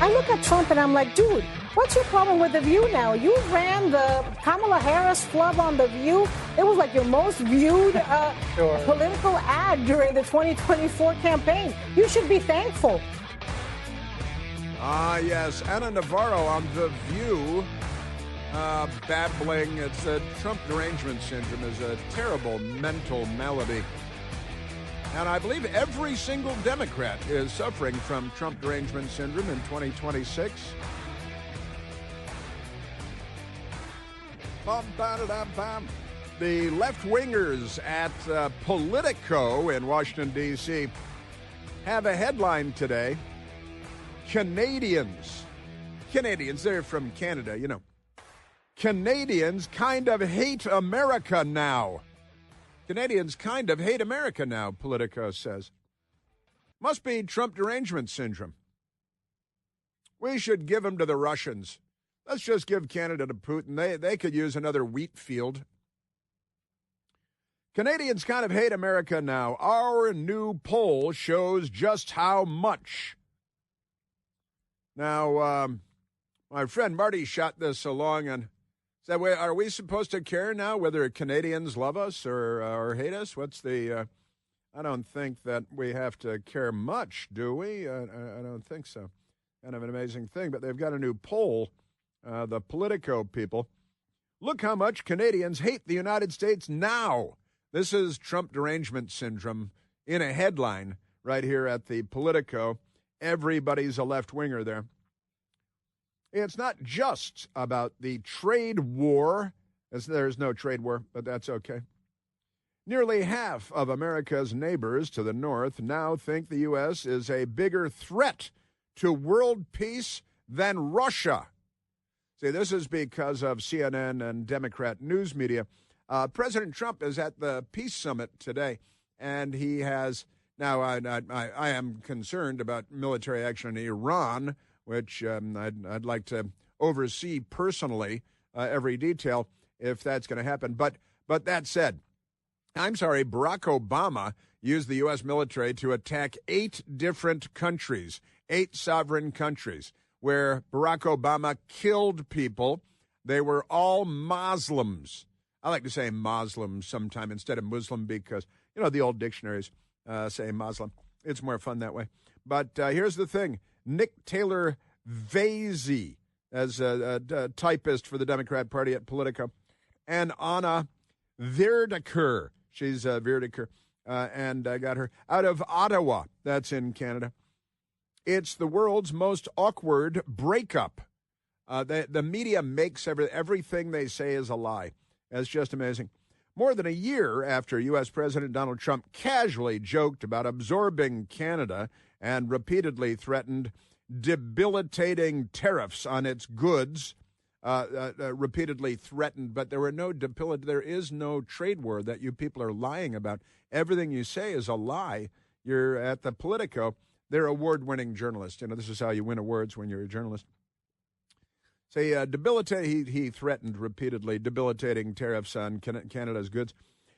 I look at Trump and I'm like, dude, what's your problem with The View now? You ran the Kamala Harris flub on The View. It was like your most viewed political ad during the 2024 campaign. You should be thankful. Yes. Anna Navarro on The View, babbling. It's Trump derangement syndrome is a terrible mental malady. And I believe every single Democrat is suffering from Trump derangement syndrome in 2026. The left-wingers at Politico in Washington, D.C. have a headline today. Canadians, they're from Canada, you know. Canadians kind of hate America now. Canadians kind of hate America now, Politico says. Must be Trump derangement syndrome. We should give them to the Russians. Let's just give Canada to Putin. They could use another wheat field. Canadians kind of hate America now. Our new poll shows just how much. Now, my friend Marty shot this along and said, are we supposed to care now whether Canadians love us or hate us? What's the, I don't think that we have to care much, do we? I don't think so. Kind of an amazing thing, but they've got a new poll, the Politico people. Look how much Canadians hate the United States now. This is Trump derangement syndrome in a headline right here at the Politico. Everybody's a left-winger there. It's not just about the trade war, as there's no trade war, but that's okay. Nearly half of America's neighbors to the north now think the U.S. is a bigger threat to world peace than Russia. See, this is because of CNN and Democrat news media. President Trump is at the Peace Summit today, and he has now. I am concerned about military action in Iran, which I'd like to oversee personally every detail if that's going to happen. But that said, I'm sorry, Barack Obama used the U.S. military to attack 8 different countries, 8 sovereign countries, where Barack Obama killed people. They were all Muslims. I like to say Muslims sometime instead of Muslim because, you know, the old dictionaries say Muslim. It's more fun that way. But here's the thing. Nick Taylor Vasey, as a typist for the Democrat Party at Politico, and Anna Verdeker. She's Verdeker, and I got her out of Ottawa. That's in Canada. It's the world's most awkward breakup. The media makes everything they say is a lie. That's just amazing. More than a year after U.S. President Donald Trump casually joked about absorbing Canada and repeatedly threatened debilitating tariffs on its goods, repeatedly threatened, but there is no trade war that you people are lying about. Everything you say is a lie. You're at the Politico. They're award-winning journalists. You know, this is how you win awards when you're a journalist. Say, he threatened repeatedly debilitating tariffs on Canada's goods.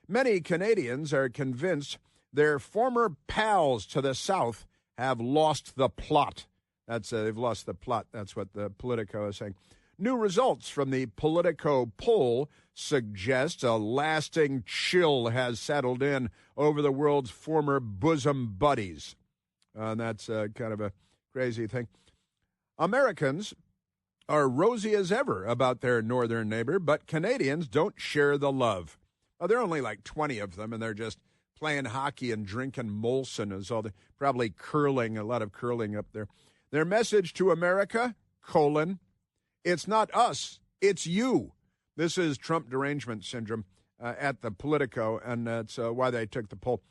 Many Canadians are convinced their former pals to the south have lost the plot. They've lost the plot. That's what the Politico is saying. New results from the Politico poll suggest a lasting chill has settled in over the world's former bosom buddies. And that's kind of a crazy thing. Americans are rosy as ever about their northern neighbor, but Canadians don't share the love. There are only like 20 of them, and they're just playing hockey and drinking Molson as all. Probably curling, a lot of curling up there. Their message to America, it's not us, it's you. This is Trump derangement syndrome at the Politico, and that's why they took the poll.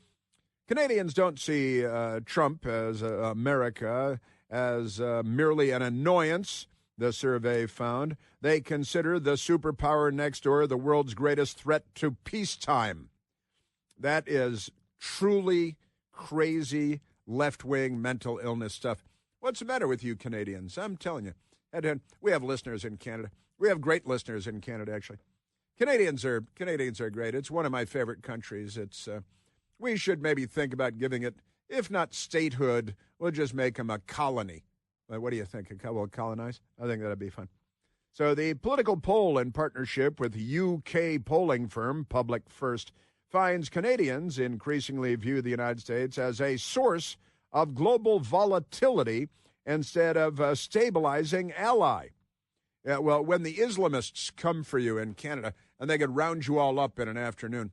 Canadians don't see Trump as America as merely an annoyance, the survey found. They consider the superpower next door the world's greatest threat to peacetime. That is truly crazy left-wing mental illness stuff. What's the matter with you Canadians? I'm telling you. And we have listeners in Canada. We have great listeners in Canada, actually. Canadians are great. It's one of my favorite countries. We should maybe think about giving it, if not statehood, we'll just make them a colony. What do you think? A couple of colonize? I think that'd be fun. So the political poll in partnership with UK polling firm Public First finds Canadians increasingly view the United States as a source of global volatility instead of a stabilizing ally. Yeah, well, when the Islamists come for you in Canada, and they could round you all up in an afternoon,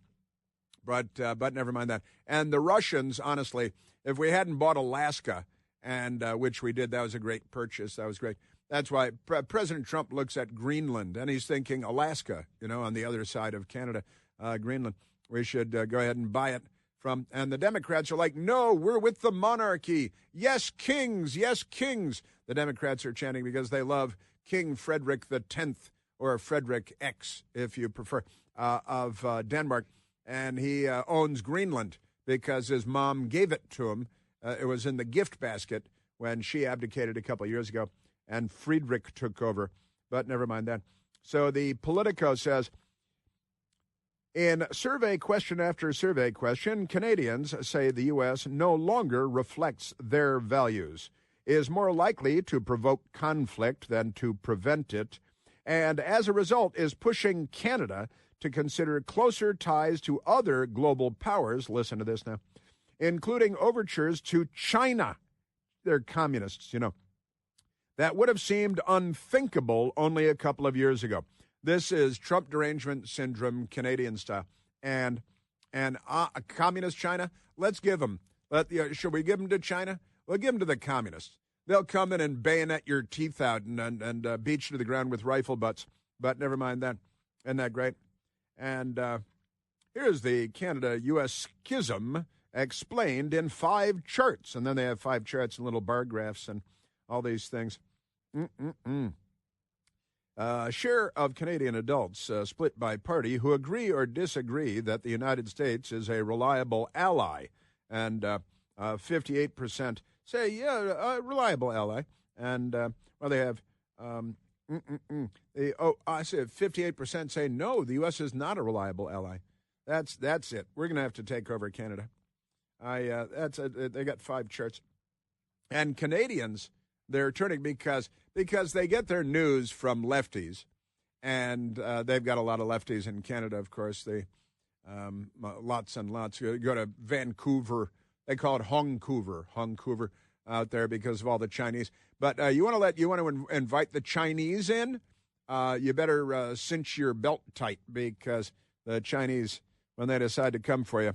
but never mind that. And the Russians, honestly, if we hadn't bought Alaska, and which we did, that was a great purchase. That was great. That's why President Trump looks at Greenland, and he's thinking Alaska, on the other side of Canada, Greenland. We should go ahead and buy it from. And the Democrats are like, no, we're with the monarchy. Yes, kings. Yes, kings. The Democrats are chanting because they love King Frederick X, or Frederick X, if you prefer, of Denmark. And he owns Greenland because his mom gave it to him. It was in the gift basket when she abdicated a couple of years ago, and Friedrich took over. But never mind that. So the Politico says, in survey question after survey question, Canadians say the U.S. no longer reflects their values, is more likely to provoke conflict than to prevent it, and as a result is pushing Canada to consider closer ties to other global powers, listen to this now, including overtures to China. They're communists, That would have seemed unthinkable only a couple of years ago. This is Trump derangement syndrome, Canadian style. And communist China, let's give them. Should we give them to China? We'll give them to the communists. They'll come in and bayonet your teeth out and beat you to the ground with rifle butts. But never mind that. Isn't that great? And here's the Canada-U.S. schism explained in 5 charts. And then they have 5 charts and little bar graphs and all these things. Share of Canadian adults split by party who agree or disagree that the United States is a reliable ally. And 58% say, yeah, a reliable ally. And, they have, I said 58% say, no, the U.S. is not a reliable ally. That's it. We're going to have to take over Canada. They got 5 charts. And Canadians, they're turning because they get their news from lefties, and they've got a lot of lefties in Canada, of course. They lots and lots. You go to Vancouver, they call it Hongcouver out there because of all the Chinese. But you want to invite the Chinese in, you better cinch your belt tight, because the Chinese, when they decide to come for you,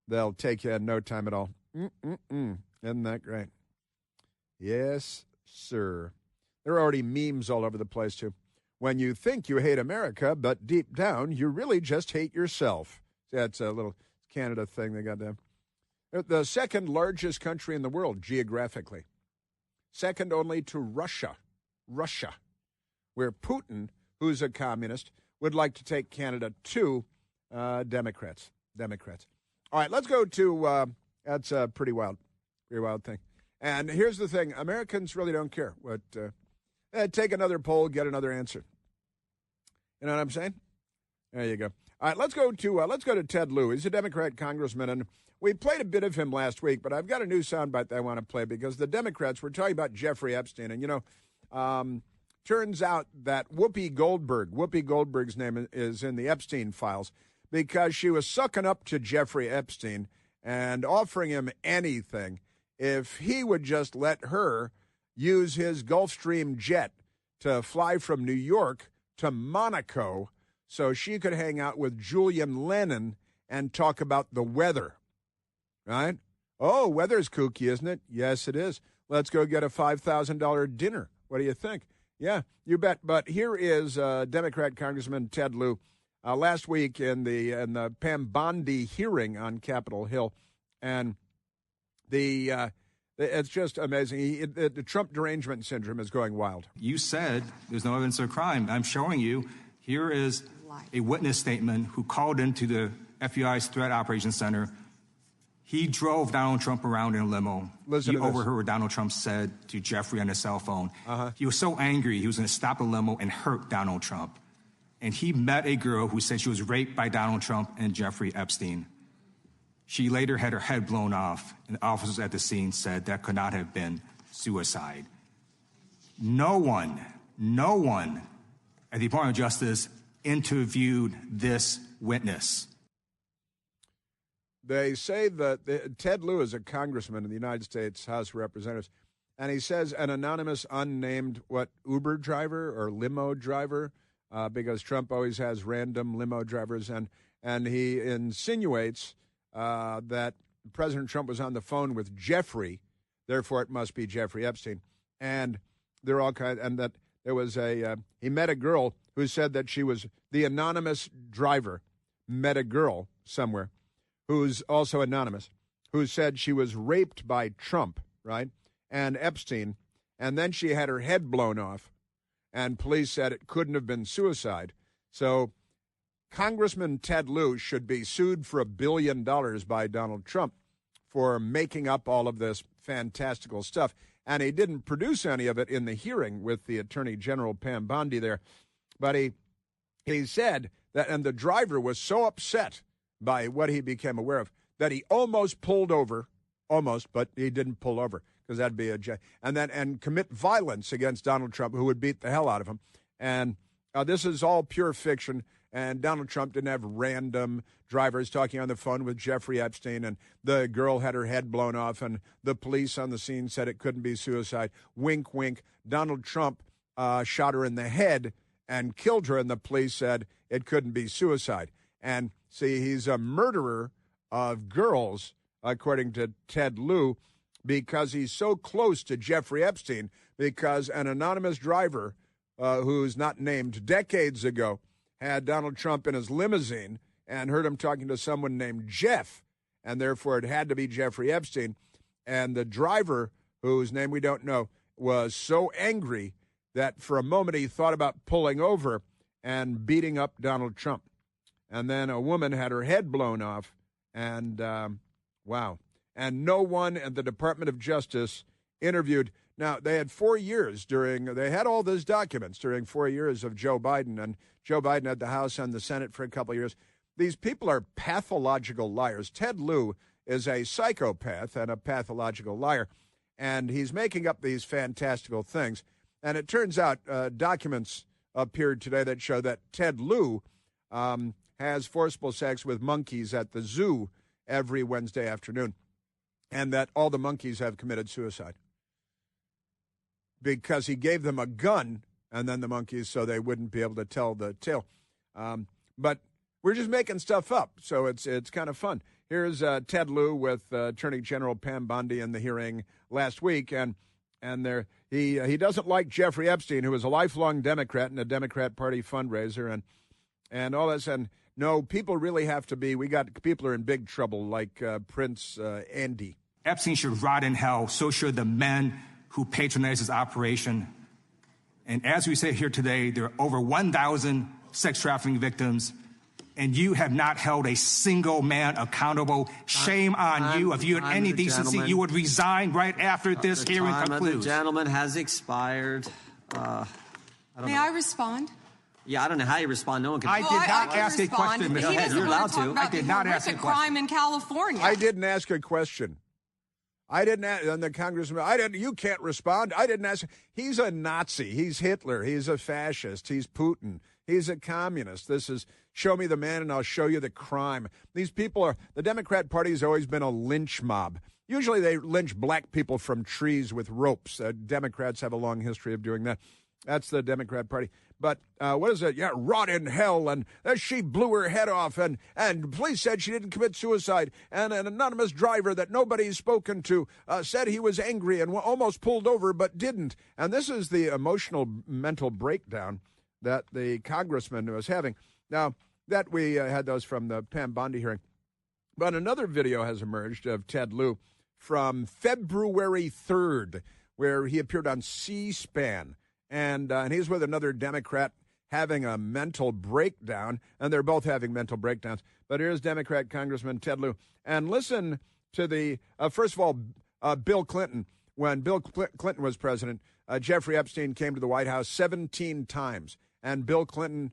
they'll take you in no time at all. Isn't that great? Yes, sir. There are already memes all over the place, too. When you think you hate America, but deep down, you really just hate yourself. That's a little Canada thing they got down. The second largest country in the world, geographically. Second only to Russia, where Putin, who's a communist, would like to take Canada to Democrats. All right, let's go to, that's a pretty wild thing. And here's the thing, Americans really don't care what, take another poll, get another answer. You know what I'm saying? There you go. All right, let's go to Ted Lieu. He's a Democrat congressman, and we played a bit of him last week, but I've got a new soundbite that I want to play because the Democrats were talking about Jeffrey Epstein, and turns out that Whoopi Goldberg's name is in the Epstein files because she was sucking up to Jeffrey Epstein and offering him anything if he would just let her use his Gulfstream jet to fly from New York to Monaco so she could hang out with Julian Lennon and talk about the weather, right? Oh, weather's kooky, isn't it? Yes, it is. Let's go get a $5,000 dinner. What do you think? Yeah, you bet. But here is Democrat Congressman Ted Lieu last week in the Pam Bondi hearing on Capitol Hill, and it's just amazing. The Trump derangement syndrome is going wild. You said there's no evidence of crime. I'm showing you. Here is a witness statement who called into the FBI's Threat Operations Center. He drove Donald Trump around in a limo. He overheard what Donald Trump said to Jeffrey on his cell phone. He was so angry, he was going to stop the limo and hurt Donald Trump. And he met a girl who said she was raped by Donald Trump and Jeffrey Epstein. She later had her head blown off, and officers at the scene said that could not have been suicide. no one at the Department of Justice interviewed this witness. They say that Ted Lieu is a congressman in the United States House of Representatives, and he says an anonymous, unnamed, Uber driver or limo driver, because Trump always has random limo drivers, and he insinuates that President Trump was on the phone with Jeffrey, therefore it must be Jeffrey Epstein, and they're all and that there was he met a girl who said that she was the anonymous driver, met a girl somewhere who's also anonymous, who said she was raped by Trump, right, and Epstein, and then she had her head blown off, and police said it couldn't have been suicide. So Congressman Ted Lieu should be sued for $1 billion by Donald Trump for making up all of this fantastical stuff. And he didn't produce any of it in the hearing with the Attorney General Pam Bondi there. But he said that, and the driver was so upset by what he became aware of that he almost pulled over, but he didn't pull over because that'd be and commit violence against Donald Trump, who would beat the hell out of him. And this is all pure fiction. And Donald Trump didn't have random drivers talking on the phone with Jeffrey Epstein, and the girl had her head blown off, and the police on the scene said it couldn't be suicide. Wink, wink. Donald Trump shot her in the head and killed her, and the police said it couldn't be suicide. And see, he's a murderer of girls, according to Ted Lieu, because he's so close to Jeffrey Epstein, because an anonymous driver who's not named decades ago had Donald Trump in his limousine and heard him talking to someone named Jeff, and therefore it had to be Jeffrey Epstein. And the driver, whose name we don't know, was so angry that for a moment he thought about pulling over and beating up Donald Trump. And then a woman had her head blown off, and wow. And no one at the Department of Justice interviewed. Now, they had 4 years they had all those documents during 4 years of Joe Biden, and Joe Biden had the House and the Senate for a couple of years. These people are pathological liars. Ted Lieu is a psychopath and a pathological liar, and he's making up these fantastical things. And it turns out documents appeared today that show that Ted Lieu has forcible sex with monkeys at the zoo every Wednesday afternoon, and that all the monkeys have committed suicide because he gave them a gun and then the monkeys so they wouldn't be able to tell the tale. But we're just making stuff up, so it's kind of fun. Here's Ted Lieu with Attorney General Pam Bondi in the hearing last week, and there he doesn't like Jeffrey Epstein, who is a lifelong Democrat and a Democrat Party fundraiser, and all this. And no, people really have to be. People are in big trouble, like Prince Andy. Epstein should rot in hell. So should the men who patronize his operation. And as we say here today, there are over 1,000 sex trafficking victims, and you have not held a single man accountable. Shame on you. If you had any decency, you would resign right after this hearing concludes. The gentleman has expired. May I respond? Yeah, I don't know how you respond. No one can. I did not ask a question, Ms. Head. You're allowed to. I did not ask a question. Crime in California. I didn't ask a question. I didn't ask, and the congressman, you can't respond. I didn't ask. He's a Nazi. He's Hitler. He's a fascist. He's Putin. He's a communist. This is show me the man and I'll show you the crime. These people the Democrat Party has always been a lynch mob. Usually they lynch black people from trees with ropes. Democrats have a long history of doing that. That's the Democrat Party. But what is it? Yeah, rot in hell. And she blew her head off. And police said she didn't commit suicide. And an anonymous driver that nobody's spoken to said he was angry and almost pulled over but didn't. And this is the emotional mental breakdown that the congressman was having. Now, that we had those from the Pam Bondi hearing. But another video has emerged of Ted Lieu from February 3rd, where he appeared on C-SPAN. And he's with another Democrat having a mental breakdown, and they're both having mental breakdowns. But here's Democrat Congressman Ted Lieu. And listen to the, first of all, Bill Clinton. When Bill Clinton was president, Jeffrey Epstein came to the White House 17 times, and Bill Clinton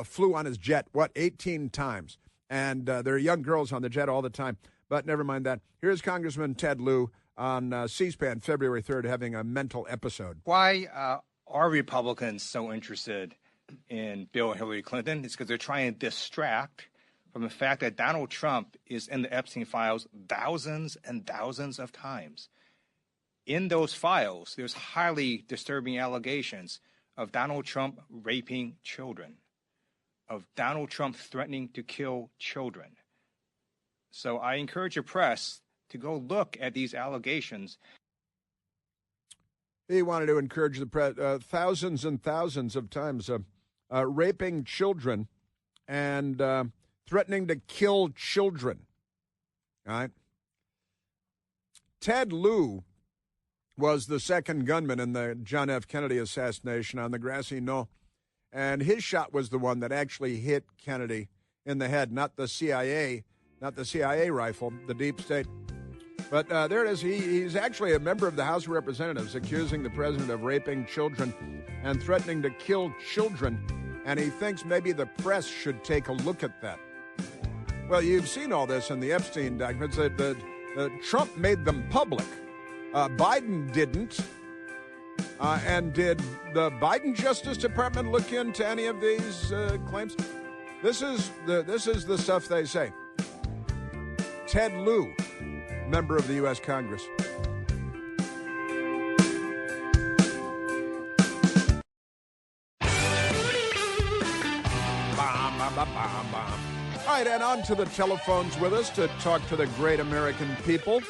flew on his jet, 18 times. And there are young girls on the jet all the time. But never mind that. Here's Congressman Ted Lieu on C-SPAN February 3rd having a mental episode. Why are Republicans so interested in Bill and Hillary Clinton? It's because they're trying to distract from the fact that Donald Trump is in the Epstein files thousands and thousands of times. In those files, there's highly disturbing allegations of Donald Trump raping children, of Donald Trump threatening to kill children. So I encourage the press to go look at these allegations. He wanted to encourage the press thousands and thousands of times raping children and threatening to kill children. All right. Ted Lieu was the second gunman in the John F. Kennedy assassination on the grassy knoll. And his shot was the one that actually hit Kennedy in the head, not the CIA rifle, the deep state. But there it is. He's actually a member of the House of Representatives accusing the president of raping children and threatening to kill children. And he thinks maybe the press should take a look at that. Well, you've seen all this in the Epstein documents. Trump made them public. Biden didn't. And did the Biden Justice Department look into any of these claims? This is the stuff they say. Ted Lieu, member of the U.S. Congress. All right, and on to the telephones with us to talk to the great American people.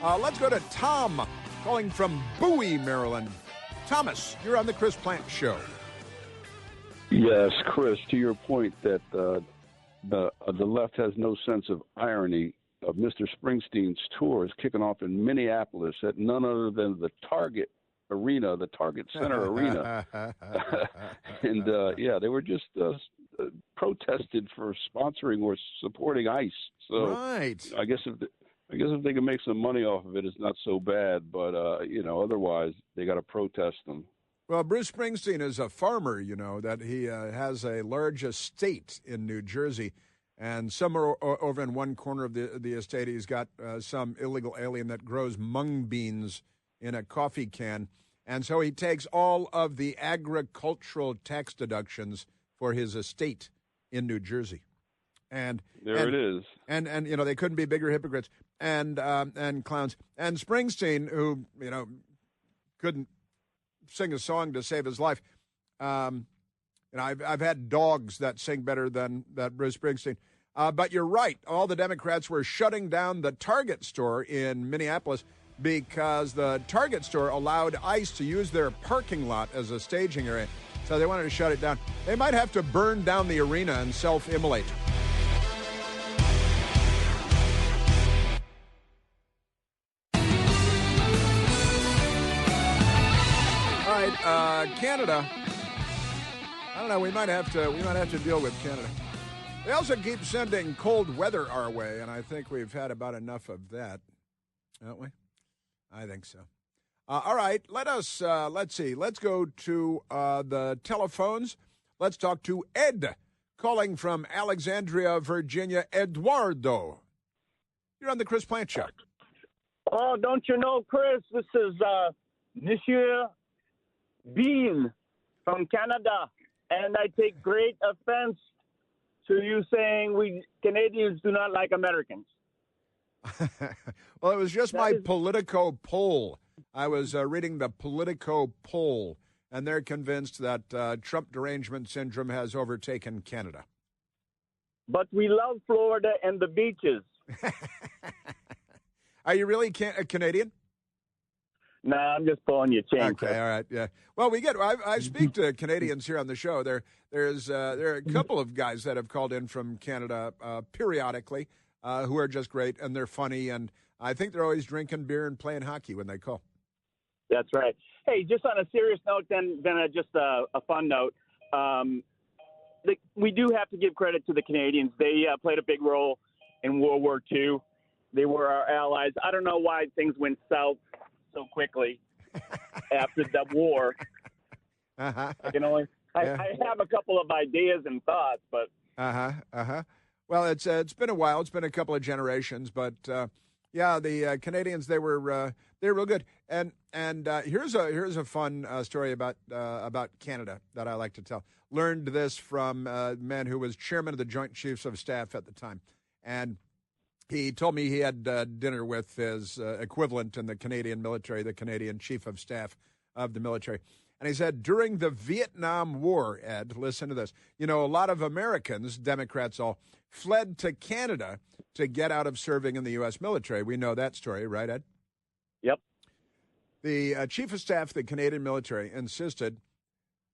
Let's go to Tom, calling from Bowie, Maryland. Thomas, you're on the Chris Plant Show. Yes, Chris, to your point that the left has no sense of irony, of Mr. Springsteen's tour is kicking off in Minneapolis at none other than the Target Arena, the Target Center Arena. And, they were just protested for sponsoring or supporting ICE. So right. I guess if they can make some money off of it, it's not so bad. But, otherwise they got to protest them. Well, Bruce Springsteen is a farmer, that he has a large estate in New Jersey. And somewhere over in one corner of the estate, he's got some illegal alien that grows mung beans in a coffee can. And so he takes all of the agricultural tax deductions for his estate in New Jersey. And it is. And they couldn't be bigger hypocrites and clowns. And Springsteen, who, couldn't sing a song to save his life. I've had dogs that sing better than that Bruce Springsteen. But you're right. All the Democrats were shutting down the Target store in Minneapolis because the Target store allowed ICE to use their parking lot as a staging area. So they wanted to shut it down. They might have to burn down the arena and self-immolate. All right, Canada. I don't know. We might have to deal with Canada. They also keep sending cold weather our way, and I think we've had about enough of that, haven't we? I think so. All right, let's see. Let's go to the telephones. Let's talk to Ed, calling from Alexandria, Virginia. Eduardo, you're on the Chris Plant Show. Oh, don't you know, Chris? This is Monsieur Bean from Canada, and I take great offense to you saying we Canadians do not like Americans. Well, it was just my Politico poll. I was reading the Politico poll, and they're convinced that Trump derangement syndrome has overtaken Canada. But we love Florida and the beaches. Are you really a Canadian? No, I'm just pulling your chain. Okay, all right, yeah. Well, I speak to Canadians here on the show. There are a couple of guys that have called in from Canada periodically who are just great, and they're funny, and I think they're always drinking beer and playing hockey when they call. That's right. Hey, just on a serious note, then just a fun note. We do have to give credit to the Canadians. They played a big role in World War II. They were our allies. I don't know why things went south so quickly after the war. Uh-huh. I have a couple of ideas and thoughts, but Well, it's been a while. It's been a couple of generations, but Yeah, the Canadians, they're real good. And here's a fun story about Canada that I like to tell. Learned this from a man who was chairman of the Joint Chiefs of Staff at the time, and he told me he had dinner with his equivalent in the Canadian military, the Canadian Chief of Staff of the military. And he said, during the Vietnam War, Ed, listen to this, a lot of Americans, Democrats all, fled to Canada to get out of serving in the U.S. military. We know that story, right, Ed? Yep. The Chief of Staff of the Canadian military insisted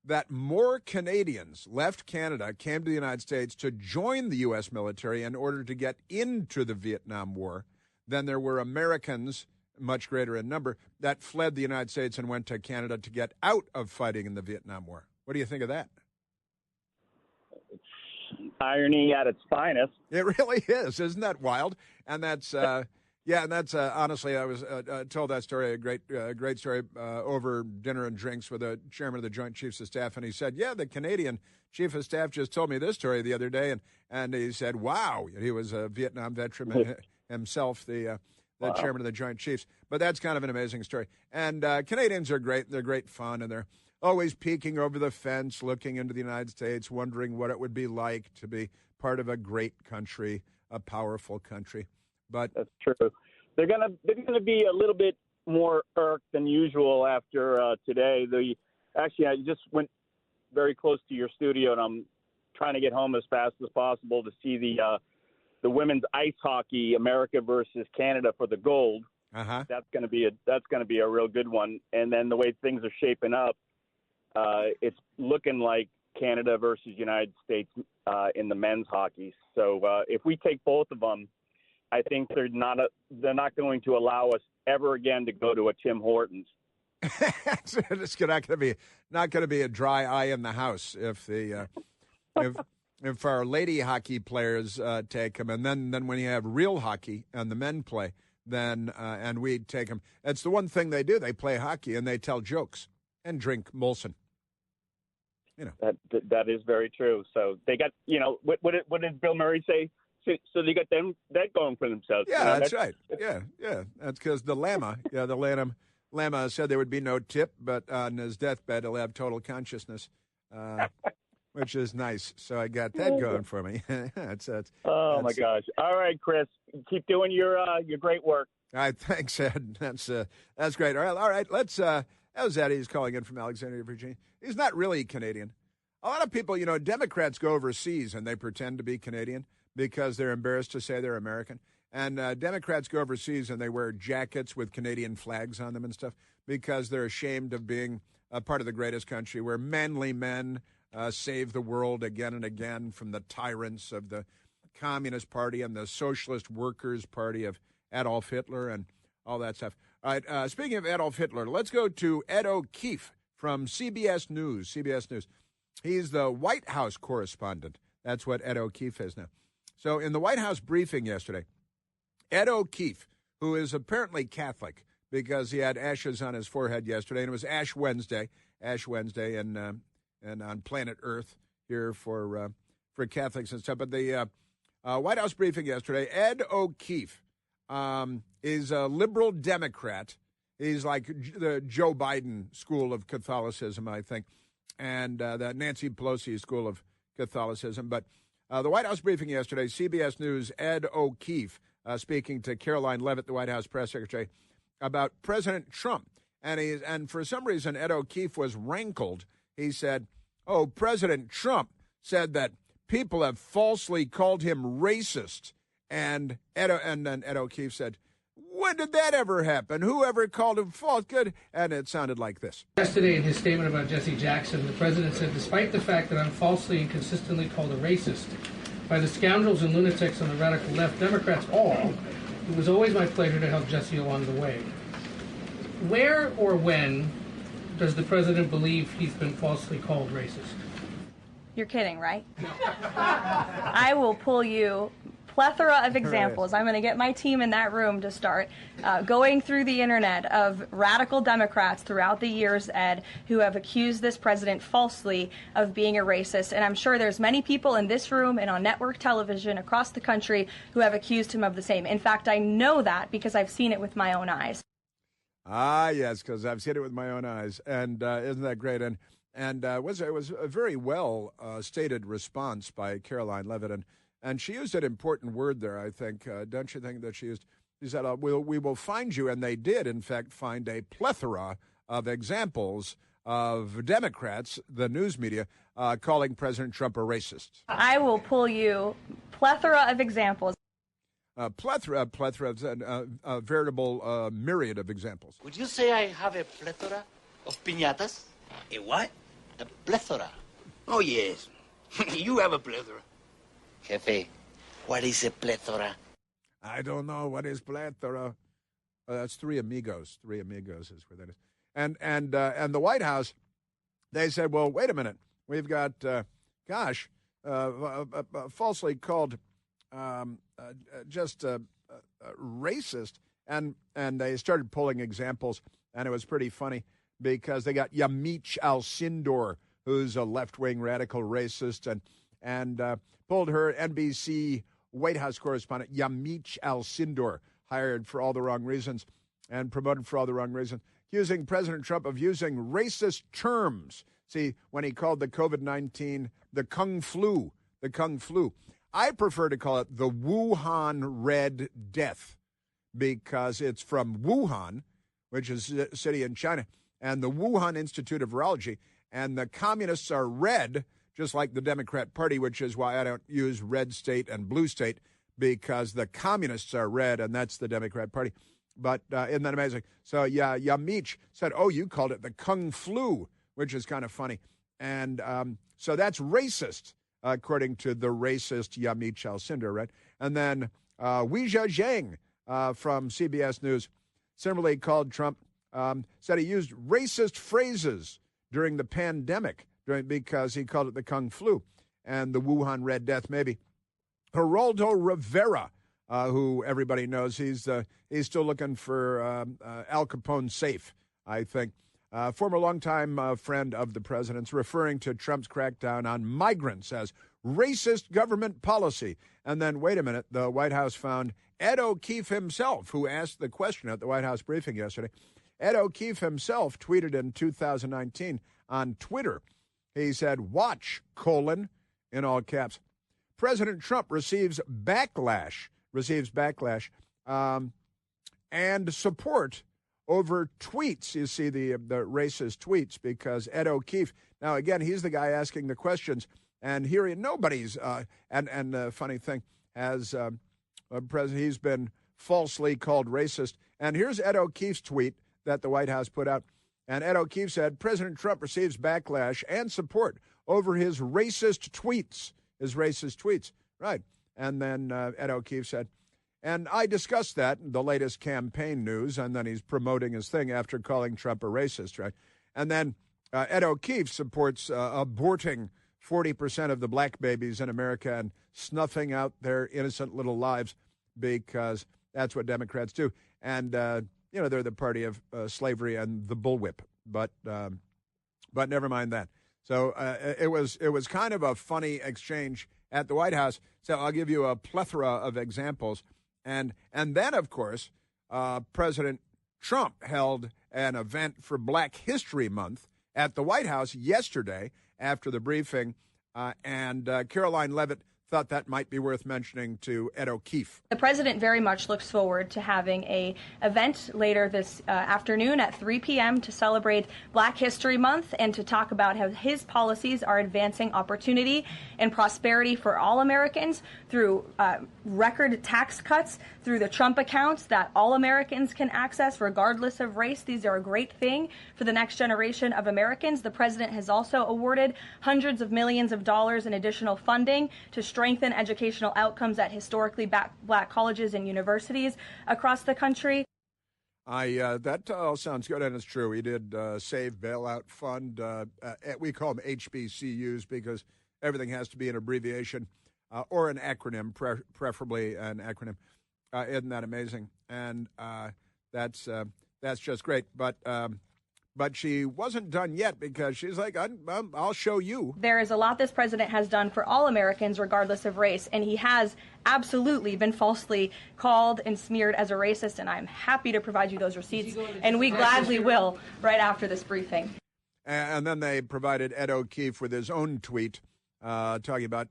that more Canadians left Canada, came to the United States to join the U.S. military in order to get into the Vietnam War than there were Americans, much greater in number, that fled the United States and went to Canada to get out of fighting in the Vietnam War. What do you think of that? It's irony at its finest. It really is. Isn't that wild? And that's... honestly, I was told that story, a great story, over dinner and drinks with the chairman of the Joint Chiefs of Staff, and he said, the Canadian Chief of Staff just told me this story the other day, and he said, wow, he was a Vietnam veteran himself, the wow. Chairman of the Joint Chiefs. But that's kind of an amazing story. And Canadians are great. They're great fun, and they're always peeking over the fence, looking into the United States, wondering what it would be like to be part of a great country, a powerful country. But that's true. They're gonna be a little bit more irked than usual after today. I just went very close to your studio, and I'm trying to get home as fast as possible to see the women's ice hockey, America versus Canada for the gold. Uh-huh. That's gonna be a real good one. And then the way things are shaping up, it's looking like Canada versus United States in the men's hockey. So if we take both of them, I think they're not going to allow us ever again to go to a Tim Hortons. It's not going to be a dry eye in the house if the if our lady hockey players take them, and then when you have real hockey and the men play, then and we take them. It's the one thing they do. They play hockey and they tell jokes and drink Molson. That is very true. So they got what did Bill Murray say? So they got that going for themselves. Yeah, that's right. Yeah. That's because the Lama said there would be no tip, but on his deathbed he'll have total consciousness, which is nice. So I got that going for me. My gosh! All right, Chris, keep doing your great work. All right, thanks, Ed. That's great. All right. Let's. That was Eddie. He's calling in from Alexandria, Virginia. He's not really Canadian. A lot of people, Democrats go overseas and they pretend to be Canadian because they're embarrassed to say they're American. And Democrats go overseas and they wear jackets with Canadian flags on them and stuff because they're ashamed of being a part of the greatest country where manly men save the world again and again from the tyrants of the Communist Party and the Socialist Workers' Party of Adolf Hitler and all that stuff. All right, speaking of Adolf Hitler, let's go to Ed O'Keefe from CBS News. He's the White House correspondent. That's what Ed O'Keefe is now. So in the White House briefing yesterday, Ed O'Keefe, who is apparently Catholic because he had ashes on his forehead yesterday, and it was Ash Wednesday, and on planet Earth here for Catholics and stuff. But the White House briefing yesterday, Ed O'Keefe is a liberal Democrat. He's like the Joe Biden school of Catholicism, I think, and the Nancy Pelosi school of Catholicism. But the White House briefing yesterday, CBS News, Ed O'Keefe speaking to Caroline Leavitt, the White House press secretary, about President Trump. And for some reason, Ed O'Keefe was rankled. He said, President Trump said that people have falsely called him racist. And then Ed O'Keefe said, when did that ever happen? Who ever called him false? Good. And it sounded like this. Yesterday in his statement about Jesse Jackson, the president said, despite the fact that I'm falsely and consistently called a racist by the scoundrels and lunatics on the radical left, Democrats all, it was always my pleasure to help Jesse along the way. Where or when does the president believe he's been falsely called racist? You're kidding, right? I will pull you plethora of examples. I'm going to get my team in that room to start going through the internet of radical Democrats throughout the years, Ed, who have accused this president falsely of being a racist. And I'm sure there's many people in this room and on network television across the country who have accused him of the same. In fact, I know that because I've seen it with my own eyes. Ah, yes, because I've seen it with my own eyes. And isn't that great? And it was a very well stated response by Caroline Levitt. And she used an important word there, I think. Don't you think that she said, we will find you, and they did, in fact, find a plethora of examples of Democrats, the news media, calling President Trump a racist. I will pull you plethora of examples. Plethora, a veritable myriad of examples. Would you say I have a plethora of piñatas? A what? A plethora. Oh, yes. You have a plethora. Jefe, what is a plethora? I don't know. What is plethora? That's Three Amigos. Three Amigos is where that is. And the White House, they said, well, wait a minute. We've got, falsely called just racist. And they started pulling examples, and it was pretty funny because they got Yamich Alcindor, who's a left-wing radical racist, and pulled her NBC White House correspondent, Yamich Alcindor, hired for all the wrong reasons and promoted for all the wrong reasons, accusing President Trump of using racist terms. See, when he called the COVID-19 the Kung Flu, I prefer to call it the Wuhan Red Death because it's from Wuhan, which is a city in China, and the Wuhan Institute of Virology, and the communists are red, just like the Democrat Party, which is why I don't use red state and blue state, because the communists are red, and that's the Democrat Party. But isn't that amazing? So, yeah, Yamich said, oh, you called it the Kung Flu, which is kind of funny. And so that's racist, according to the racist Yamich Alcindor, right? And then Weijia Zhang from CBS News similarly called Trump, said he used racist phrases during the pandemic because he called it the Kung Flu and the Wuhan Red Death, maybe. Geraldo Rivera, who everybody knows, he's still looking for Al Capone safe, I think. Former longtime friend of the president's, referring to Trump's crackdown on migrants as racist government policy. And then, wait a minute, the White House found Ed O'Keefe himself, who asked the question at the White House briefing yesterday. Ed O'Keefe himself tweeted in 2019 on Twitter. He said, watch, in all caps. President Trump receives backlash and support over tweets. You see the racist tweets because Ed O'Keefe, now again, he's the guy asking the questions, and here nobody's, and the funny thing, as president, he's been falsely called racist. And here's Ed O'Keefe's tweet that the White House put out. And Ed O'Keefe said, President Trump receives backlash and support over his racist tweets. Right. And then Ed O'Keefe said, and I discussed that in the latest campaign news, and then he's promoting his thing after calling Trump a racist, right? And then Ed O'Keefe supports aborting 40% of the black babies in America and snuffing out their innocent little lives because that's what Democrats do. And, they're the party of slavery and the bullwhip. But never mind that. So it was kind of a funny exchange at the White House. So I'll give you a plethora of examples. And then, of course, President Trump held an event for Black History Month at the White House yesterday after the briefing. And Caroline Levitt thought that might be worth mentioning to Ed O'Keefe. The president very much looks forward to having an event later this afternoon at 3 p.m. to celebrate Black History Month and to talk about how his policies are advancing opportunity and prosperity for all Americans through record tax cuts, through the Trump accounts that all Americans can access regardless of race. These are a great thing for the next generation of Americans. The president has also awarded hundreds of millions of dollars in additional funding to strengthen educational outcomes at historically black colleges and universities across the country. That all sounds good, and it's true. He did Save Bailout Fund. We call them HBCUs because everything has to be an abbreviation. or an acronym, preferably an acronym. Isn't that amazing? And that's just great. But she wasn't done yet because she's like, I'll show you. There is a lot this president has done for all Americans, regardless of race, and he has absolutely been falsely called and smeared as a racist, and I'm happy to provide you those receipts, and we gladly will right after this briefing. And then they provided Ed O'Keefe with his own tweet talking about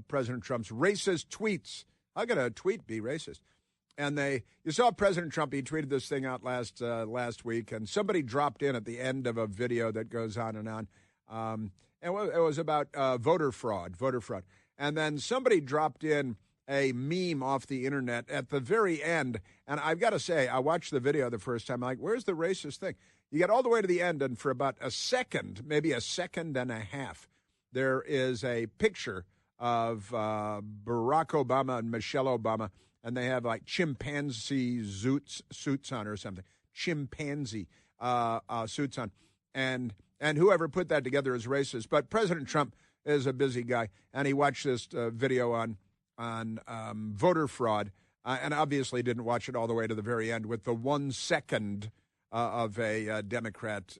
President Trump's racist tweets. How could a tweet be racist? And you saw President Trump, he tweeted this thing out last week, and somebody dropped in at the end of a video that goes on and on. And it was about voter fraud. And then somebody dropped in a meme off the internet at the very end. And I've got to say, I watched the video the first time. I'm like, where's the racist thing? You get all the way to the end, and for about a second, maybe a second and a half, there is a picture of Barack Obama and Michelle Obama, and they have like chimpanzee suits on or something. Chimpanzee suits on. And whoever put that together is racist. But President Trump is a busy guy, and he watched this video on voter fraud, and obviously didn't watch it all the way to the very end with the 1 second of a Democrat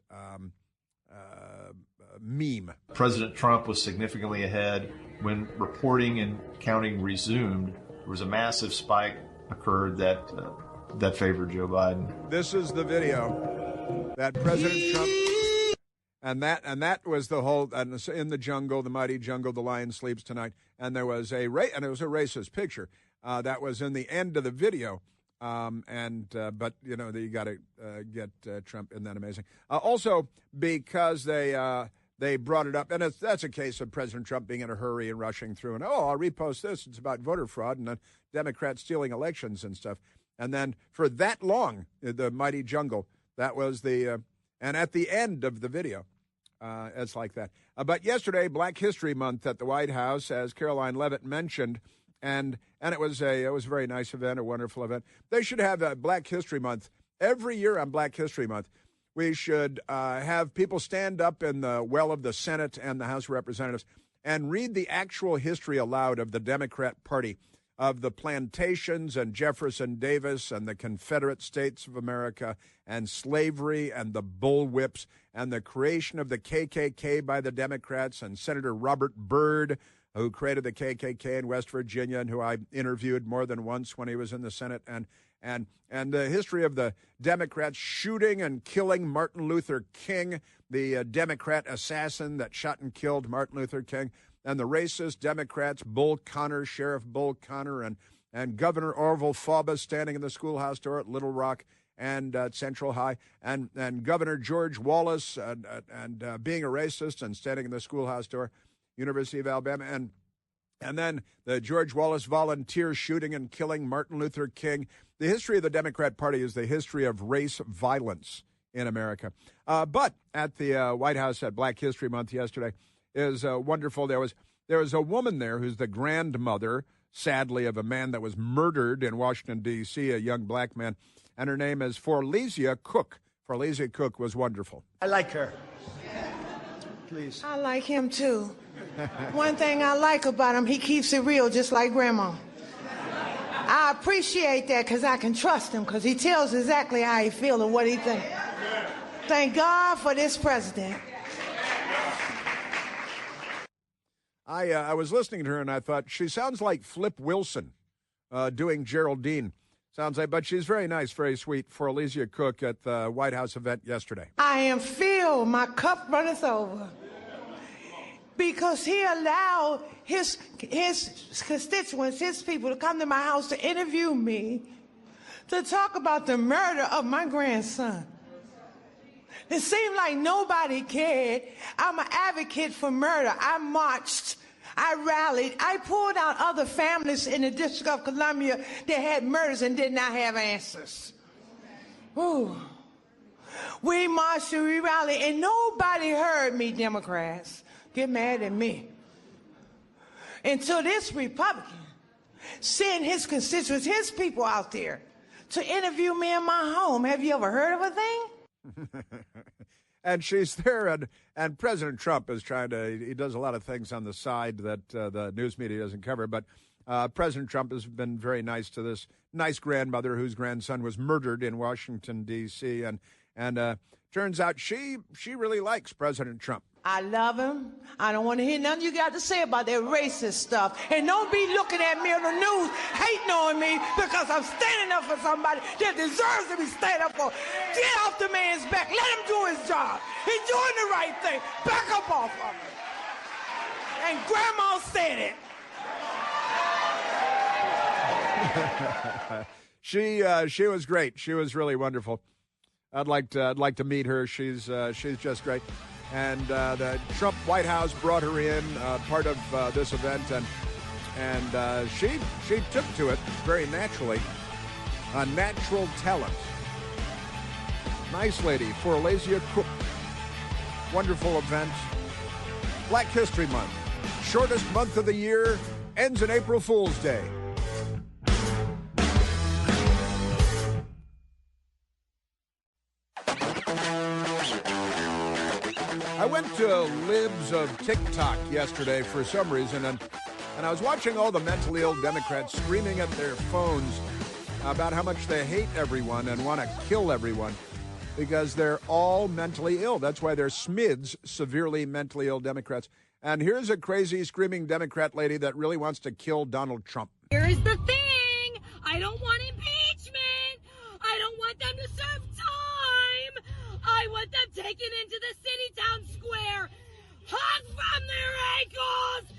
meme. President Trump was significantly ahead. When reporting and counting resumed, there was a massive spike occurred that favored Joe Biden. This is the video that President Trump, and that was the whole, and in the jungle, the mighty jungle, the lion sleeps tonight, and there was and it was a racist picture that was in the end of the video. But you know, you got to get Trump. Isn't that amazing? Also, because they brought it up, and that's a case of President Trump being in a hurry and rushing through, and I'll repost this. It's about voter fraud and Democrats stealing elections and stuff. And then for that long, the mighty jungle, that was and at the end of the video, it's like that. But yesterday, Black History Month at the White House, as Caroline Leavitt mentioned, and it was a very nice event, a wonderful event. They should have a Black History Month every year on Black History Month. We should have people stand up in the well of the Senate and the House of Representatives and read the actual history aloud of the Democrat Party, of the plantations and Jefferson Davis and the Confederate States of America and slavery and the bullwhips and the creation of the KKK by the Democrats and Senator Robert Byrd, who created the KKK in West Virginia and who I interviewed more than once when he was in the Senate, and the history of the Democrats shooting and killing Martin Luther King, the Democrat assassin that shot and killed Martin Luther King, and the racist Democrats, Bull Connor, Sheriff Bull Connor, and Governor Orville Faubus standing in the schoolhouse door at Little Rock and at Central High, and Governor George Wallace and being a racist and standing in the schoolhouse door, University of Alabama, and then the George Wallace volunteer shooting and killing Martin Luther King. The history of the Democrat Party is the history of race violence in America. But at the White House at Black History Month yesterday is wonderful. There was a woman there who's the grandmother, sadly, of a man that was murdered in Washington, D.C., a young black man, and her name is Forlesia Cook. Forlesia Cook was wonderful. I like her. Please. I like him, too. One thing I like about him, he keeps it real, just like Grandma. I appreciate that because I can trust him because he tells exactly how he feels and what he thinks. Thank God for this president. I was listening to her and I thought she sounds like Flip Wilson doing Geraldine. Sounds like, but she's very nice, very sweet. For Alicia Cook at the White House event yesterday. I am filled. My cup runneth over. Because he allowed his constituents, his people, to come to my house to interview me, to talk about the murder of my grandson. It seemed like nobody cared. I'm an advocate for murder. I marched. I rallied. I pulled out other families in the District of Columbia that had murders and did not have answers. Ooh. We marched and we rallied, and nobody heard me, Democrats. Get mad at me. Until this Republican sent his constituents, his people out there to interview me in my home. Have you ever heard of a thing? And she's there, and President Trump is he does a lot of things on the side that the news media doesn't cover, but President Trump has been very nice to this nice grandmother whose grandson was murdered in Washington, D.C., and turns out she really likes President Trump. I love him. I don't want to hear nothing you got to say about that racist stuff. And don't be looking at me on the news hating on me because I'm standing up for somebody that deserves to be standing up for. Get off the man's back. Let him do his job. He's doing the right thing. Back up off of him. And Grandma said it. She was great. She was really wonderful. I'd like to meet her. She's just great. And the Trump White House brought her in, part of this event, and she took to it very naturally. A natural talent. Nice lady, Forlazia Cook. Wonderful event. Black History Month. Shortest month of the year, ends in April Fool's Day. I went to Libs of TikTok yesterday for some reason, and I was watching all the mentally ill Democrats screaming at their phones about how much they hate everyone and want to kill everyone because they're all mentally ill. That's why they're SMIDs, severely mentally ill Democrats. And here's a crazy, screaming Democrat lady that really wants to kill Donald Trump. Here's the thing. I don't want impeachment. I don't want them to serve time. I want them taken into the city town square, hung from their ankles,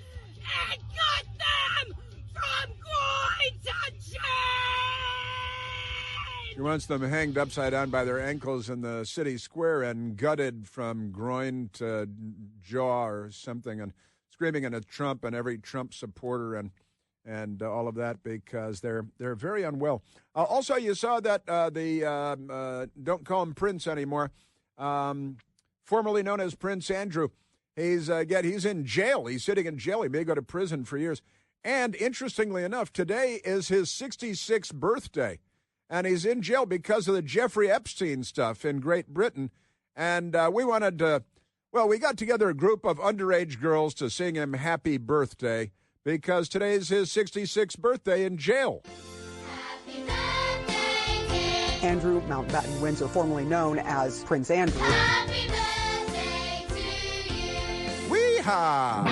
and cut them from groin to chin! She wants them hanged upside down by their ankles in the city square and gutted from groin to jaw or something, and screaming at Trump and every Trump supporter and all of that because they're very unwell. Also, you saw that don't call him Prince anymore, formerly known as Prince Andrew. He's in jail. He's sitting in jail. He may go to prison for years. And interestingly enough, today is his 66th birthday, and he's in jail because of the Jeffrey Epstein stuff in Great Britain. And we got together a group of underage girls to sing him happy birthday because today's his 66th birthday in jail. Happy birthday, Andrew Mountbatten Windsor, formerly known as Prince Andrew. Happy birthday to you. Wee-haw!